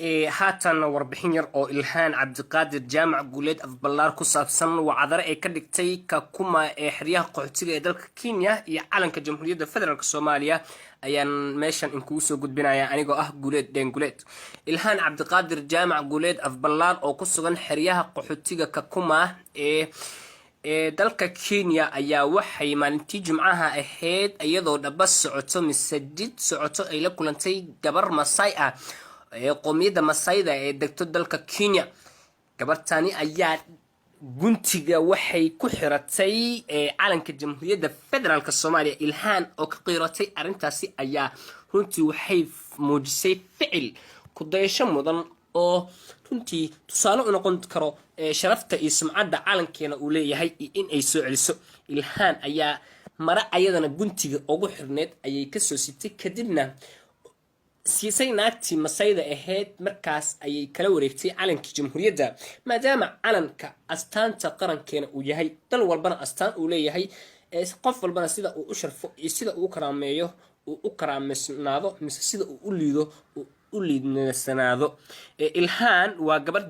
haatan warbixin yar oo Ilhaan Cabdiqaadir Jaamac Guuleed afballaar ku saabsan wacdare ay ka dhigtay Kakuma ee xeryaha qaxootiga ee dalka Kenya iyo calanka Jamhuuriyadda Federaalka Soomaaliya ayaan meeshan in kugu soo gudbinayaa anigoo ah Guuleed Guuleed. Ilhaan Cabdiqaadir Jaamac Guuleed afballaar oo ku sugan xeryaha qaxootiga Kakuma ee dalka Kenya ayaa waxay maalintii Jimcaha ahayd iyadoo dhaba socoto masjid socoto ay la kulantay gabar Maasai ah qowmiyadda Maasai-da ee degto dalka Kenya. gabartani ayaa guntiga waxay ku xiratay calanka Jamhuuriyadda Federaalka Soomaaliya. Ilhaan oo ka qiiratay arintaasi ayaa runtii waxay muujisay ficil ku dayasho mudan oo runtii tusaale u noqon karo sharafta iyo sumcadda calankeena uu leeyahay in ay soo celiso. Ilhaan ayaa mara ayadana guntiga ugu xirneed ayay ka soo sitay kadibna siisay naagtii Maasai-da ahayd markaas ayay kala wareegtay calankii Jamhuuriyadda maadaama calanka astaanta qarankeena uu yahay dal walbana astaan uu leeyahay qof walbana sida uu u sharfo iyo sida uu karaameeyo uu u karaameysnaado mise sida uu u liido uu u liidnaado. Ilhaan waa gabar